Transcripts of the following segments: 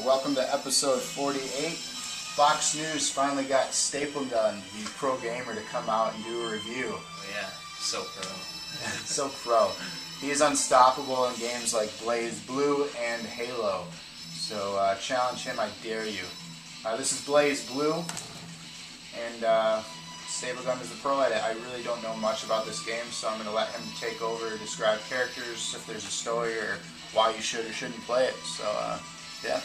welcome to episode 48. Fox News finally got Staple Gun, the pro gamer, to come out and do a review. Oh yeah, so pro. So pro. He is unstoppable in games like Blazblue and Halo. So challenge him, I dare you. This is Blazblue, and Staple Gun is the pro at it. I really don't know much about this game, so I'm going to let him take over, describe characters, if there's a story, or why you should or shouldn't play it. So, yeah.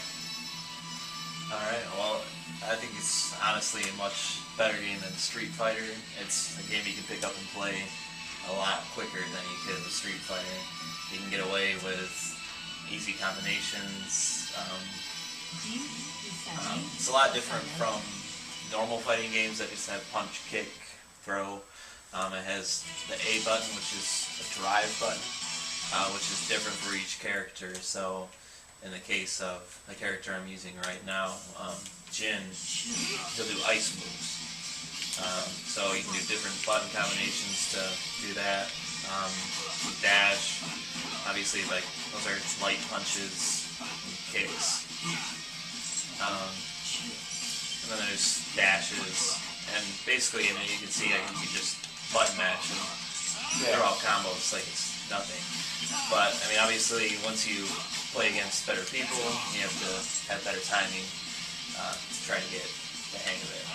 Alright, well, I think it's honestly a much better game than Street Fighter. It's a game you can pick up and play a lot quicker than you could with Street Fighter. You can get away with easy combinations. It's a lot different from normal fighting games that just have punch, kick, throw. It has the A button, which is a drive button, which is different for each character. So in the case of the character I'm using right now, Jin, he'll do ice moves. So you can do different button combinations to do that. Dash, obviously, like those are light punches and kicks. And then there's dashes, and basically, I mean, you can see, you can just button match and they're all combos like it's nothing. But I mean, obviously, once you play against better people, you have to have better timing to try to get the hang of it.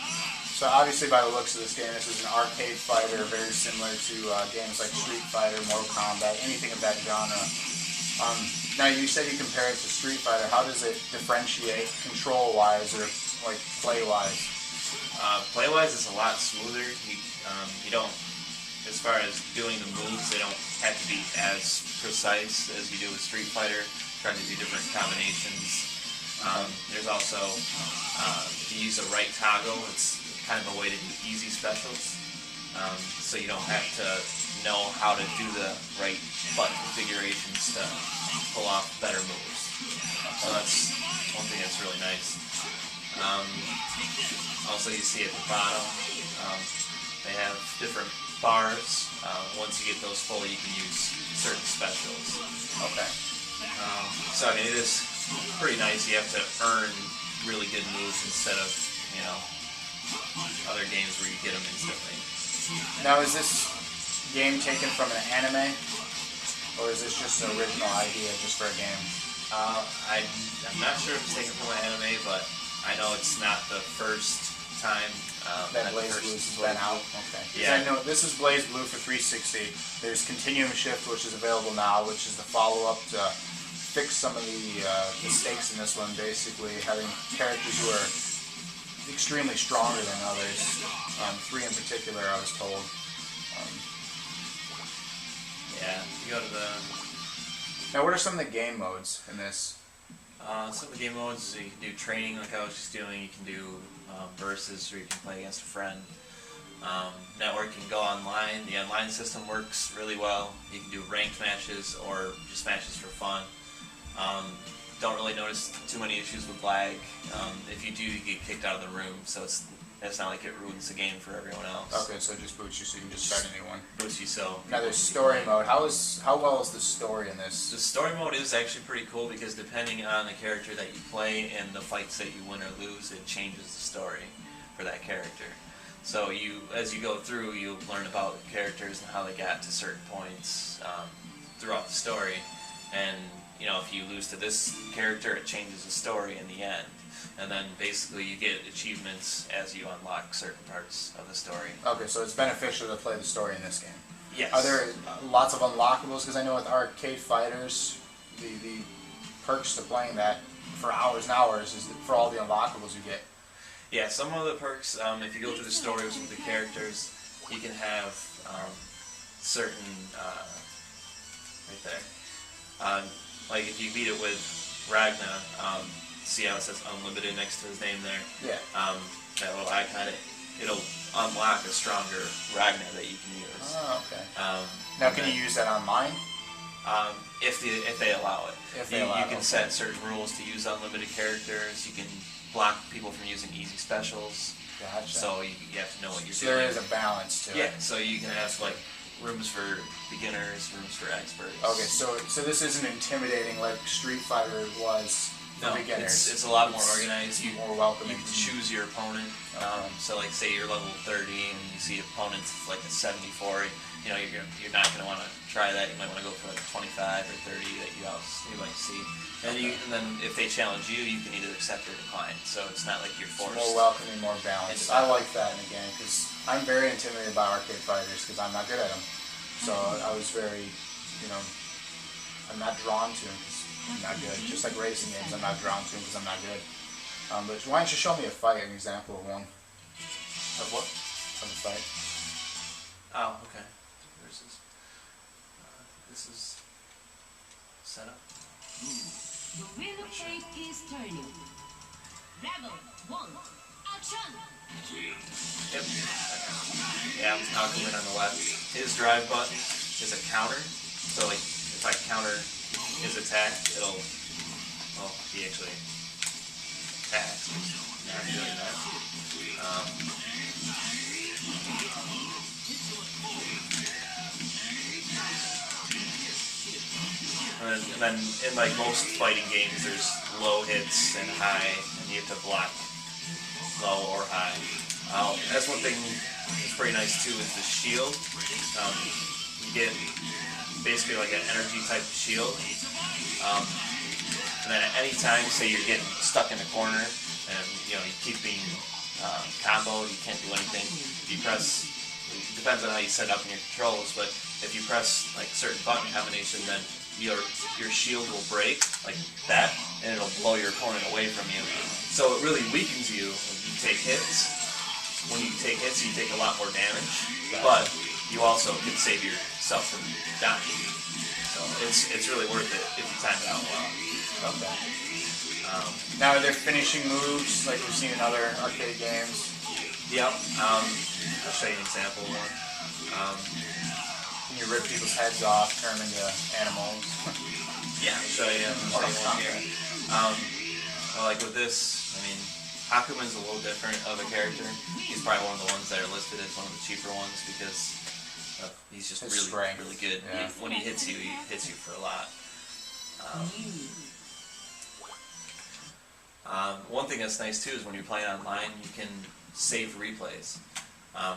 So obviously, by the looks of this game, this is an arcade fighter, very similar to games like Street Fighter, Mortal Kombat, anything of that genre. Now, you said you compare it to Street Fighter. How does it differentiate control-wise or like play-wise? Play-wise, it's a lot smoother. You don't, as far as doing the moves, they don't have to be as precise as you do with Street Fighter, trying to do different combinations. There's also, if you use the right toggle, it's kind of a way to do easy specials. So you don't have to know how to do the right button configurations to pull off better moves. So that's one thing that's really nice. Also, you see at the bottom, they have different bars. Once you get those full, you can use certain specials. Okay. So I mean, it is pretty nice. You have to earn really good moves instead of, other games where you get them instantly. Now, is this game taken from an anime, or is this just an original idea just for a game? I'm not sure if it's taken from an anime, but I know it's not the first time that Blazblue's been out. Okay. Yeah. I know this is Blazblue for 360. There's Continuum Shift, which is available now, which is the follow-up to fix some of the mistakes in this one. Basically, having characters who are extremely stronger than others. 3 in particular, I was told. Yeah. You go to the. Now, what are some of the game modes in this? Some of the game modes, you can do training like I was just doing, you can do versus, or you can play against a friend. Network, you can go online. The online system works really well. You can do ranked matches or just matches for fun. Don't really notice too many issues with lag. If you do, you get kicked out of the room, so it's not like it ruins the game for everyone else. Okay, so it just boots you, so you can just start a new one. Boots you, so. Now there's story mode. How well is the story in this? The story mode is actually pretty cool because depending on the character that you play and the fights that you win or lose, it changes the story for that character. So as you go through, you learn about the characters and how they got to certain points throughout the story. And if you lose to this character, it changes the story in the end. And then basically you get achievements as you unlock certain parts of the story. Okay, so it's beneficial to play the story in this game. Yes. Are there lots of unlockables? Because I know with arcade fighters, the perks to playing that for hours and hours is for all the unlockables you get. Yeah, some of the perks, if you go through the stories with the characters, you can have certain, right there, like if you beat it with Ragna, see how it says unlimited next to his name there? Yeah. That little icon, it'll unlock a stronger Ragna that you can use. Oh, okay. Now, can you use that online? If they allow it. You can okay. set certain rules to use unlimited characters. You can block people from using easy specials. Gotcha. So you have to know what you're so doing. There is a balance to it. Yeah, so you can have like rooms for beginners, rooms for experts. Okay, so this isn't intimidating like Street Fighter was for beginners? It's a lot more organized. More welcoming. You can choose your opponent. So like say you're level 30 and you see opponents like a 74. You know, you're not going to want to try that. You might want to go for like 25 or 30 that you might see. And, and then if they challenge you, you can either accept or decline. So it's not like you're forced. It's more welcoming, more balanced. I like that in a game because I'm very intimidated by arcade fighters because I'm not good at them. So I was very, I'm not drawn to them because I'm not good. Just like racing games, I'm not drawn to them because I'm not good. But why don't you show me a fight, an example of one? Of what? Of a fight. Oh, okay. This is set up. The wheel of fate is turning. Rebel 1, action! Yep. Yeah, Acumen on the left. His drive button is a counter. So like if I counter his attack, he actually attacks. Not doing that. And then in like most fighting games, there's low hits and high, and you have to block low or high. That's one thing that's pretty nice too is the shield. You get basically like an energy type shield. And then at any time, say you're getting stuck in a corner, and you keep being comboed, you can't do anything. If you press, it depends on how you set up in your controls, but if you press like certain button combination, then your shield will break like that, and it'll blow your opponent away from you. So it really weakens you when you take hits. When you take hits, you take a lot more damage, but you also can save yourself from dying. So it's really worth it if you time it out well. Okay. Now, are there finishing moves like we've seen in other arcade games? Yep. I'll show you an example of one. You rip people's heads off, turn them into animals. Yeah, I'll show you one here. Like with this, I mean, Acumen's a little different of a character. He's probably one of the ones that are listed as one of the cheaper ones because he's just really good. Yeah. When he hits you for a lot. One thing that's nice too is when you're playing online, you can save replays.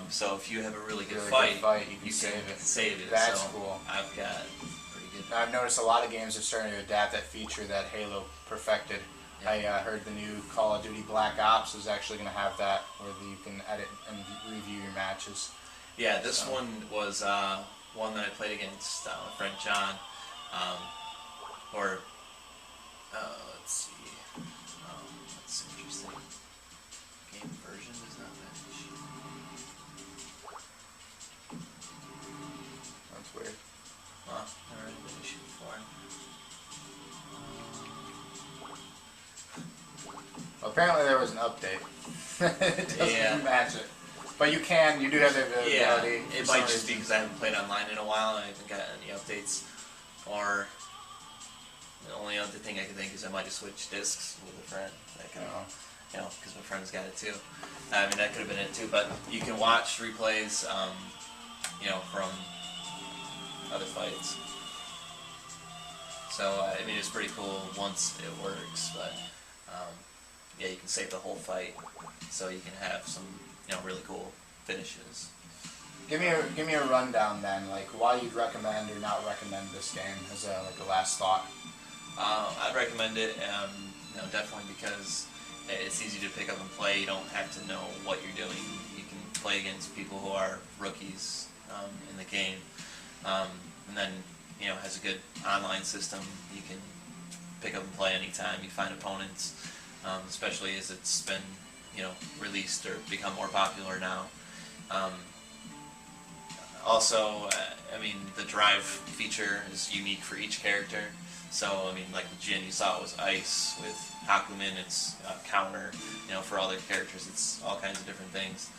So if you have a really good fight, you can save it. That's so cool. I've got pretty good. Now, I've noticed a lot of games are starting to adapt that feature that Halo perfected. Yeah. I heard the new Call of Duty Black Ops is actually going to have that, where you can edit and review your matches. Yeah, this one was one that I played against my friend John. Let's see. That's interesting. Game version does not match. That's weird. Well, never had an issue before. Well, apparently there was an update. It doesn't match it. But you do have the ability. Yeah, it might just be because I haven't played online in a while and I haven't got any updates. Or the only other thing I can think is I might have switched discs with a friend. Because my friend's got it too. I mean, that could have been it too. But you can watch replays, from other fights. So I mean, it's pretty cool once it works. But you can save the whole fight, so you can have some really cool finishes. Give me a rundown then, like why you'd recommend or not recommend this game as a last thought. I'd recommend it, definitely because it's easy to pick up and play. You don't have to know what you're doing. You can play against people who are rookies in the game, and then has a good online system. You can pick up and play anytime. You find opponents, especially as it's been released or become more popular now. Also, the drive feature is unique for each character. So, like with Jin, you saw it was ice. With Acumen, it's counter. For other characters, it's all kinds of different things.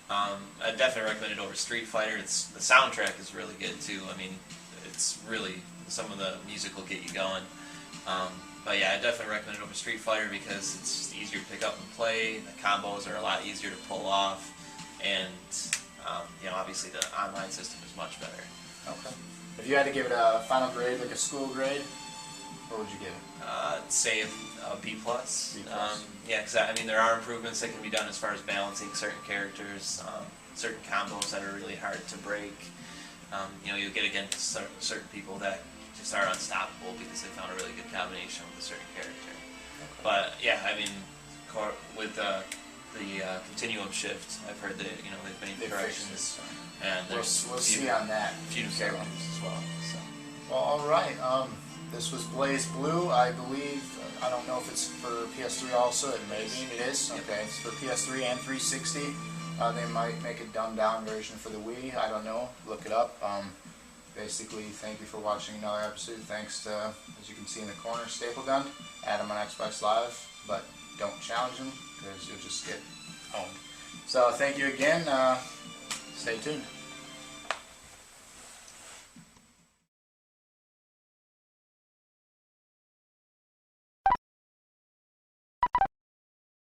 I definitely recommend it over Street Fighter. The soundtrack is really good too. It's really, some of the music will get you going. But yeah, I definitely recommend it over Street Fighter because it's just easier to pick up and play. The combos are a lot easier to pull off, and obviously the online system is much better. Okay. If you had to give it a final grade, like a school grade, what would you give it? Say a B+. B+. Yeah, because I mean there are improvements that can be done as far as balancing certain characters, certain combos that are really hard to break. You'll get against certain people that just are unstoppable because they found a really good combination with a certain character. But yeah, I mean, with the continuum shift, I've heard that they've made corrections, and We'll there's see on that. a few new characters as well. So. Well, all right. This was BlazBlue, I believe. I don't know if it's for PS3 also. It may be. It is. Okay, it's for PS3 and 360. They might make a dumbed-down version for the Wii. I don't know. Look it up. Basically, thank you for watching another episode. Thanks to, as you can see in the corner, Staple Gun. Add him on Xbox Live, but don't challenge him because you'll just get owned. So thank you again. Stay tuned.